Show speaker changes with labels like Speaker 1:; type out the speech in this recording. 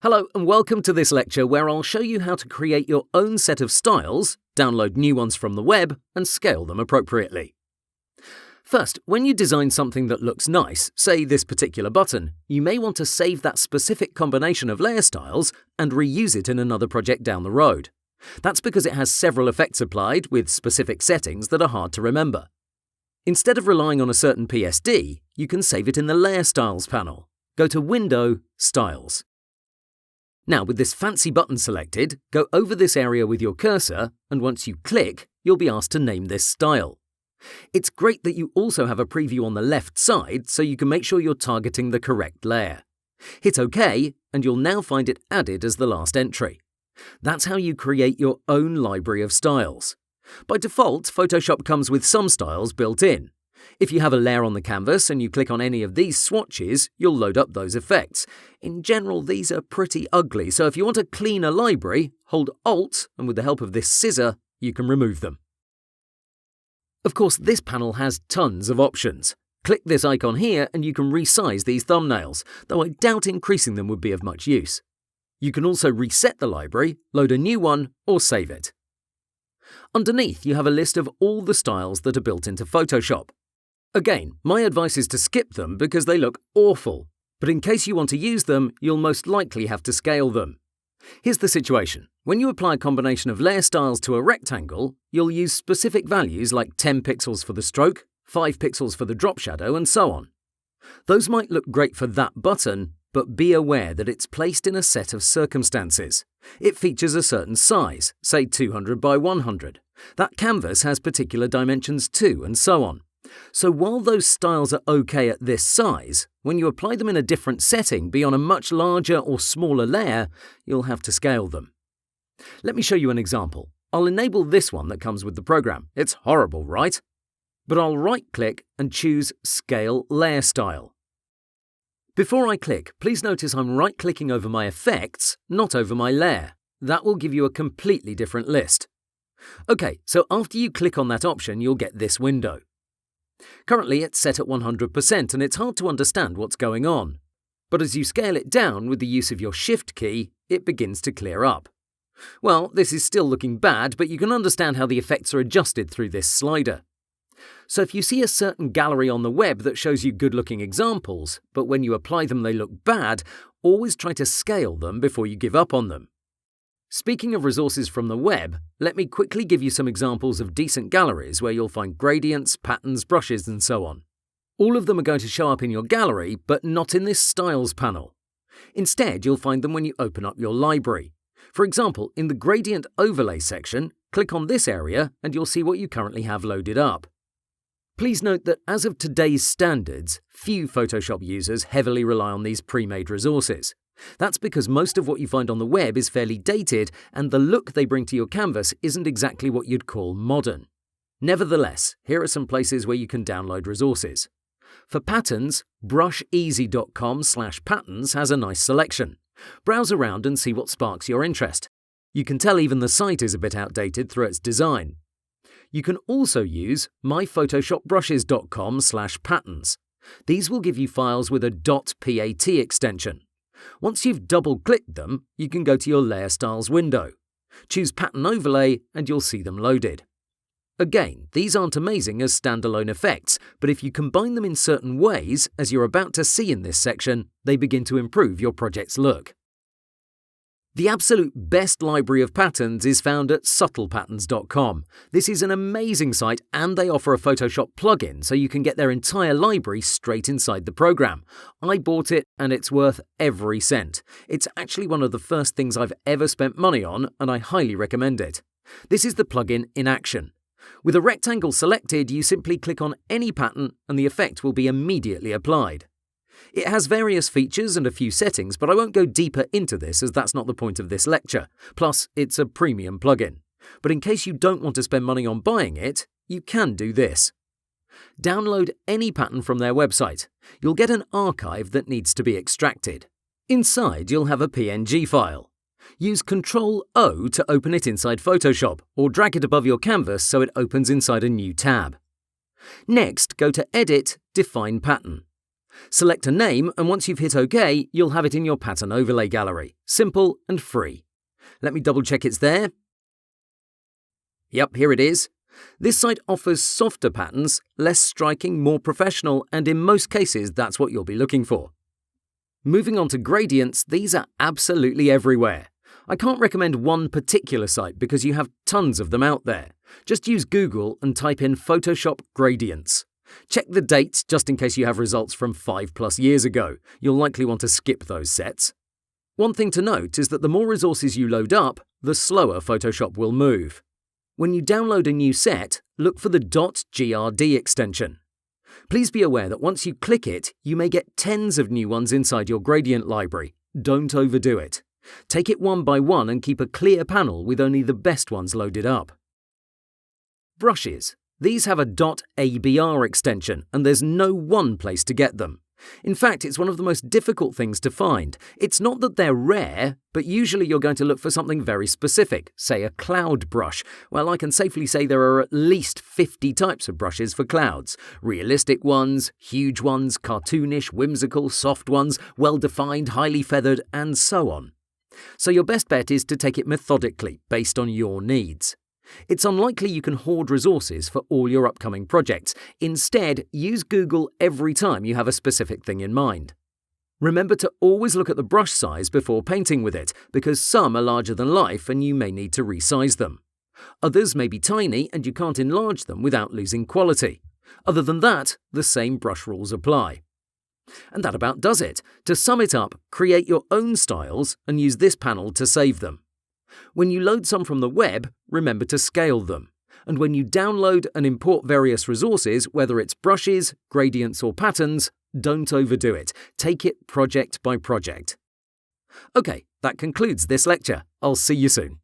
Speaker 1: Hello and welcome to this lecture where I'll show you how to create your own set of styles, download new ones from the web, and scale them appropriately. First, when you design something that looks nice, say this particular button, you may want to save that specific combination of layer styles and reuse it in another project down the road. That's because it has several effects applied with specific settings that are hard to remember. Instead of relying on a certain PSD, you can save it in the Layer Styles panel. Go to Window, Styles. Now, with this fancy button selected, go over this area with your cursor, and once you click, you'll be asked to name this style. It's great that you also have a preview on the left side so you can make sure you're targeting the correct layer. Hit OK, and you'll now find it added as the last entry. That's how you create your own library of styles. By default, Photoshop comes with some styles built in. If you have a layer on the canvas and you click on any of these swatches, you'll load up those effects. In general, these are pretty ugly, so if you want a cleaner library, hold Alt, and with the help of this scissor, you can remove them. Of course, this panel has tons of options. Click this icon here and you can resize these thumbnails, though I doubt increasing them would be of much use. You can also reset the library, load a new one, or save it. Underneath, you have a list of all the styles that are built into Photoshop. Again, my advice is to skip them because they look awful, but in case you want to use them, you'll most likely have to scale them. Here's the situation. When you apply a combination of layer styles to a rectangle, you'll use specific values like 10 pixels for the stroke, 5 pixels for the drop shadow, and so on. Those might look great for that button, but be aware that it's placed in a set of circumstances. It features a certain size, say 200 by 100. That canvas has particular dimensions too, and so on. So while those styles are okay at this size, when you apply them in a different setting, be on a much larger or smaller layer, you'll have to scale them. Let me show you an example. I'll enable this one that comes with the program. It's horrible, right? But I'll right-click and choose Scale Layer Style. Before I click, please notice I'm right-clicking over my effects, not over my layer. That will give you a completely different list. Okay, so after you click on that option, you'll get this window. Currently, it's set at 100% and it's hard to understand what's going on. But as you scale it down with the use of your Shift key, it begins to clear up. Well, this is still looking bad, but you can understand how the effects are adjusted through this slider. So if you see a certain gallery on the web that shows you good-looking examples, but when you apply them they look bad, always try to scale them before you give up on them. Speaking of resources from the web, let me quickly give you some examples of decent galleries where you'll find gradients, patterns, brushes, and so on. All of them are going to show up in your gallery, but not in this Styles panel. Instead, you'll find them when you open up your library. For example, in the Gradient Overlay section, click on this area and you'll see what you currently have loaded up. Please note that as of today's standards, few Photoshop users heavily rely on these pre-made resources. That's because most of what you find on the web is fairly dated and the look they bring to your canvas isn't exactly what you'd call modern. Nevertheless, here are some places where you can download resources. For patterns, brusheasy.com/patterns has a nice selection. Browse around and see what sparks your interest. You can tell even the site is a bit outdated through its design. You can also use myphotoshopbrushes.com/patterns. These will give you files with a .pat extension. Once you've double-clicked them, you can go to your Layer Styles window. Choose Pattern Overlay and you'll see them loaded. Again, these aren't amazing as standalone effects, but if you combine them in certain ways, as you're about to see in this section, they begin to improve your project's look. The absolute best library of patterns is found at subtlepatterns.com. This is an amazing site and they offer a Photoshop plugin so you can get their entire library straight inside the program. I bought it and it's worth every cent. It's actually one of the first things I've ever spent money on and I highly recommend it. This is the plugin in action. With a rectangle selected, you simply click on any pattern and the effect will be immediately applied. It has various features and a few settings, but I won't go deeper into this as that's not the point of this lecture. Plus, it's a premium plugin. But in case you don't want to spend money on buying it, you can do this. Download any pattern from their website. You'll get an archive that needs to be extracted. Inside, you'll have a PNG file. Use Ctrl-O to open it inside Photoshop, or drag it above your canvas so it opens inside a new tab. Next, go to Edit, Define Pattern. Select a name, and once you've hit OK, you'll have it in your pattern overlay gallery. Simple and free. Let me double check it's there. Yep, here it is. This site offers softer patterns, less striking, more professional, and in most cases that's what you'll be looking for. Moving on to gradients, these are absolutely everywhere. I can't recommend one particular site because you have tons of them out there. Just use Google and type in Photoshop gradients. Check the dates just in case you have results from 5+ years ago. You'll likely want to skip those sets. One thing to note is that the more resources you load up, the slower Photoshop will move. When you download a new set, look for the .grd extension. Please be aware that once you click it, you may get tens of new ones inside your gradient library. Don't overdo it. Take it one by one and keep a clear panel with only the best ones loaded up. Brushes. These have a .abr extension, and there's no one place to get them. In fact, it's one of the most difficult things to find. It's not that they're rare, but usually you're going to look for something very specific, say a cloud brush. Well, I can safely say there are at least 50 types of brushes for clouds. Realistic ones, huge ones, cartoonish, whimsical, soft ones, well-defined, highly feathered, and so on. So your best bet is to take it methodically, based on your needs. It's unlikely you can hoard resources for all your upcoming projects. Instead, use Google every time you have a specific thing in mind. Remember to always look at the brush size before painting with it, because some are larger than life and you may need to resize them. Others may be tiny and you can't enlarge them without losing quality. Other than that, the same brush rules apply. And that about does it. To sum it up, create your own styles and use this panel to save them. When you load some from the web, remember to scale them. And when you download and import various resources, whether it's brushes, gradients or patterns, don't overdo it. Take it project by project. Okay, that concludes this lecture. I'll see you soon.